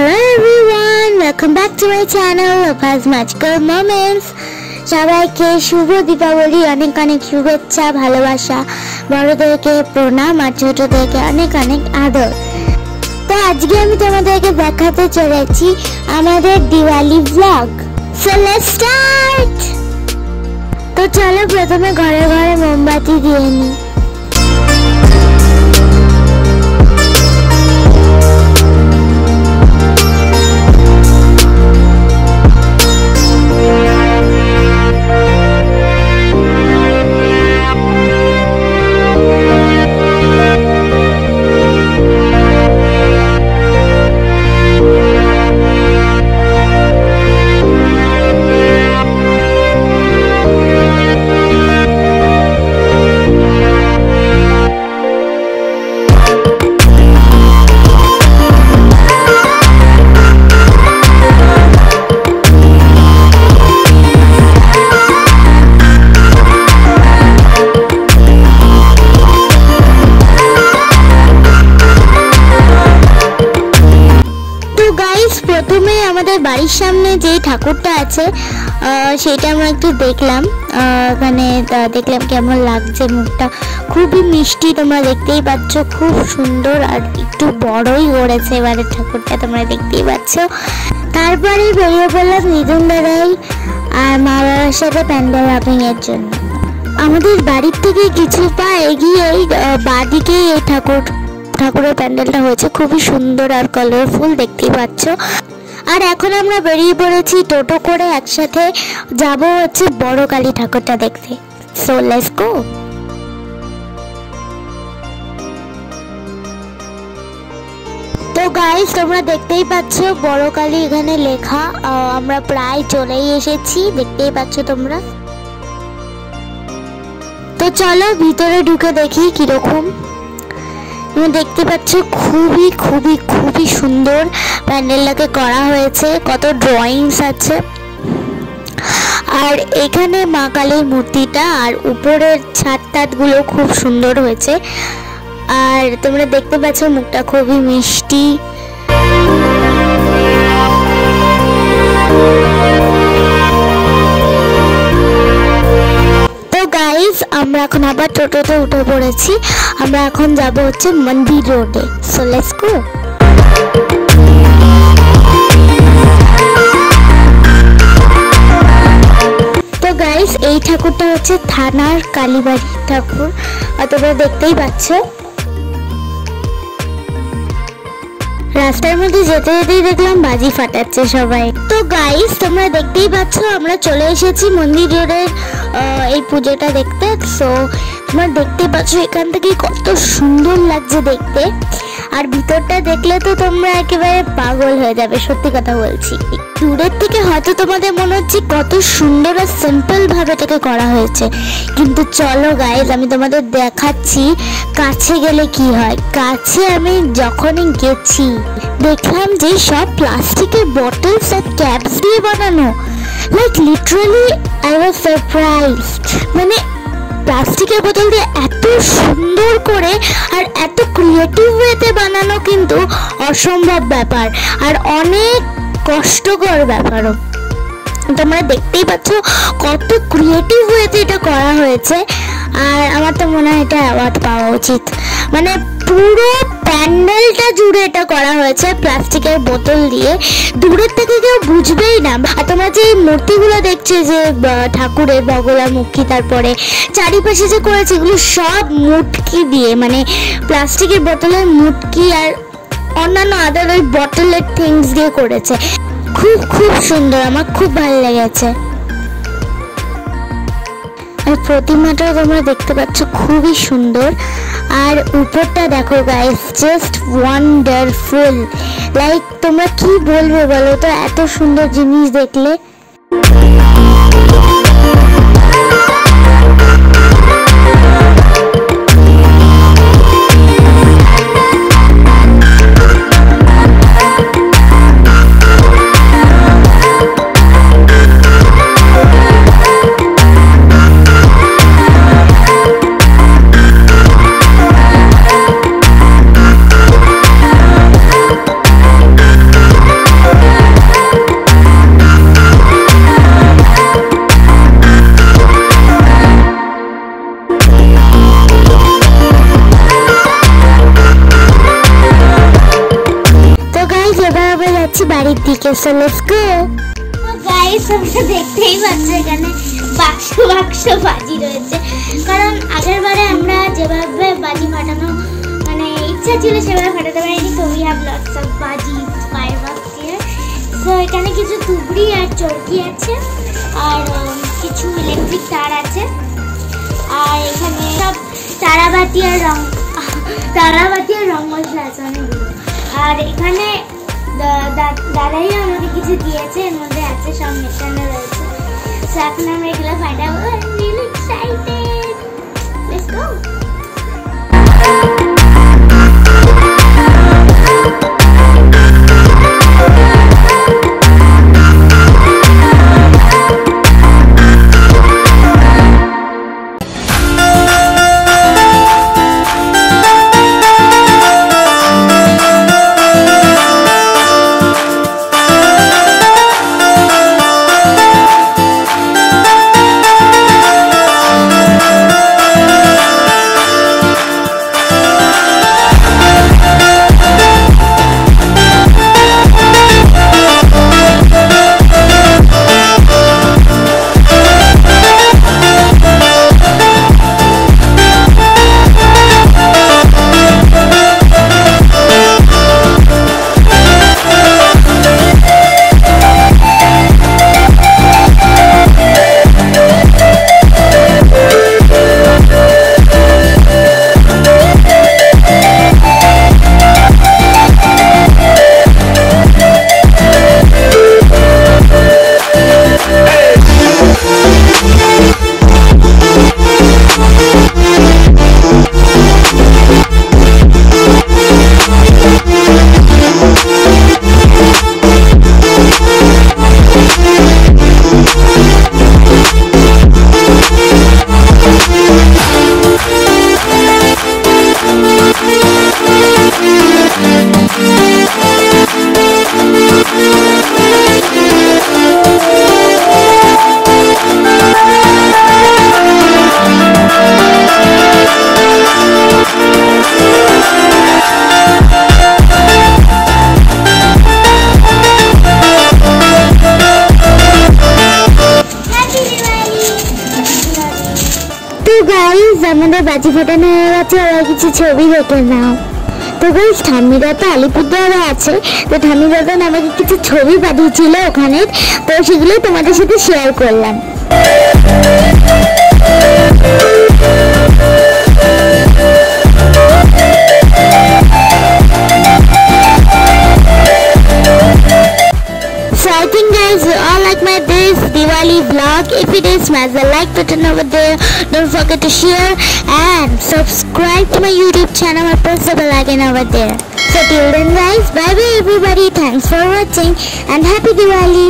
Hello everyone, welcome back to my channel Lopa's Magical Moments. সবাইকে শুভ দীপাবলি, অনেক অনেক শুভেচ্ছা, ভালোবাসা, বড়দেরকে প্রণাম আর ছোটদেরকে অনেক অনেক আদর। তো আজকে আমি তোমাদেরকে দেখাতে চলেছি আমাদের Diwali blog. So let's start. তো চলো প্রথমে ঘরে ঘরে মোমবাতি দিয়ে নিই। প্রথমে আমাদের বাড়ির সামনে যে ঠাকুরটা আছে সেটা আমরা একটু দেখলাম। ওখানে দেখলাম কেমন লাগছে, মুখটা খুবই মিষ্টি, তোমরা দেখতেই পাচ্ছ, খুব সুন্দর আর একটু বড়ই করেছে এবারের ঠাকুরটা, তোমরা দেখতেই পাচ্ছ। তারপরে বেরিয়ে পড়লাম নিতুন দাদাই আর মা বাবার সাথে প্যান্ডেল রাপিং এর জন্য। আমাদের বাড়ির থেকে কিছু পা এগিয়ে বাঁদিকে এই ঠাকুরের প্যান্ডেলটা হয়েছে, খুবই সুন্দর আর কালারফুল, দেখতেই পাচ্ছ। আর এখন আমরা বেরিয়ে পড়েছি টোটো করে, একসাথে যাব হচ্ছে বড় কালী ঠাকুরটা দেখতে। So let's go. তো গাইস তোমরা দেখতেই পাচ্ছ বড় কালী এখানে লেখা, আমরা প্রায় চলেই এসেছি, দেখতেই পাচ্ছ তোমরা। তো চলো ভিতরে ঢুকে দেখি কিরকম। তুমি দেখতে পাচ্ছ খুবই খুবই খুবই সুন্দর প্যান্ডেলটাকে করা হয়েছে, কত ড্রয়িংস আছে। আর এখানে মা কালীর মূর্তিটা আর উপরের ছাদ-টাদগুলো খুব সুন্দর হয়েছে। আর তোমরা দেখতে পাচ্ছ মুখটা খুবই মিষ্টি। গাইস আমরা এখন আবার টোটোতে উঠে পড়েছি, আমরা এখন যাব হচ্ছে মন্দির রোডে। So let's go. তো গাইস এই ঠাকুরটা হচ্ছে থানার কালীবাড়ি ঠাকুর, তোমরা দেখতেই পাচ্ছ। রাস্তার মধ্যে যেতে যেতেই দেখলাম বাজি ফাটাচ্ছে সবাই। তো গাইস তোমরা দেখতেই পাচ্ছ আমরা চলে এসেছি মন্দির রোডের এই পুজোটা দেখতে। সো তোমরা দেখতেই পাচ্ছ এখান থেকে কত সুন্দর লাগছে দেখতে, আর ভিতরটা দেখলে তো তোমরা একেবারে পাগল হয়ে যাবে, সত্যি কথা বলছি। দূরের থেকে হয়তো তোমাদের মনে হচ্ছে কত সুন্দর আর সিম্পল ভাবে এটাকে করা হয়েছে, কিন্তু চলো গাইস আমি তোমাদের দেখাচ্ছি কাছে গেলে কি হয়। কাছে আমি যখনই গেছি দেখলাম যে সব প্লাস্টিকের বটলস আর ক্যাপস দিয়ে বানানো, like literally I was surprised. মানে প্লাস্টিকের বোতল দিয়ে এত সুন্দর করে আর এত ক্রিয়েটিভ ওয়েতে বানানো কিন্তু অসম্ভব ব্যাপার, আর অনেক কষ্টকর ব্যাপারও। তোমরা দেখতেই পাচ্ছ কত ক্রিয়েটিভ ওয়েতে এটা করা হয়েছে, আর আমার তো মনে হয় এটা অ্যাওয়ার্ড পাওয়া উচিত। মানে পুরো প্যান্ডেলটা জুড়ে এটা করা হয়েছে প্লাস্টিকের বোতল দিয়ে, দূরের থেকে কেউ বুঝবেই না। আর তোমরা যে মূর্তিগুলো দেখছো যে ঠাকুরের বগলামুখী, তারপরে চারিপাশে যে করেছে এগুলো সব মুটকি দিয়ে, মানে প্লাস্টিকের বোতলের মুটকি আর অন্যান্য আদার ওই বটলের থিংস দিয়ে করেছে। খুব খুব সুন্দর, আমার খুব ভালো লেগেছে। আর প্রতিমাটাও তোমরা দেখতে পাচ্ছ খুবই সুন্দর, আর উপরটা দেখো গাইস, জাস্ট ওয়ান্ডারফুল। লাইক তোমরা কি বলবে বলো তো এত সুন্দর জিনিস দেখলে। যাচ্ছি বাড়ির দিকে। So let's go. তো গাইস তোমরা দেখতেই পাচ্ছ এখানে বাক্স বাক্স বাজি রয়েছে, কারণ আগের বারে আমরা যেভাবে বাজি ফাটানো মানে ইচ্ছা ছিল সেভাবে ফাটাতে পারিনি। তো উই হ্যাভ লটস অফ বাজি ফায়ারওয়ার্কস হিয়ার। সো এখানে কিছু তুবড়ি আর চরকি আছে, আর কিছু ইলেকট্রিক তার আছে, আর এখানে সব তারাবাতি আর রং মশলা আছে অনেকগুলো। আর এখানে দাদাই আমাকে কিছু দিয়েছে, এর মধ্যে আছে সব মেশানো রয়েছে। সো এখন আমরা এগুলো ফাটাবো। I am really excited. Let's go. আমাদের বাজি ফাটানো হয়ে গেছে, ওরা কিছু ছবি দেখে নাও। তো গাইস ঠাম্মিরা তো আলিপুরদুয়ারে আছে, তো ঠাম্মিরা তো আমাকে কিছু ছবি পাঠিয়েছিল ওখানে, তো সেগুলো তোমাদের সাথে শেয়ার করলাম। So I think guys you all like my this Diwali vlog. If it is, smash the like button over there. Don't forget to share and subscribe to my YouTube channel and press the bell icon over there. So till then guys, bye bye everybody. Thanks for watching and happy Diwali.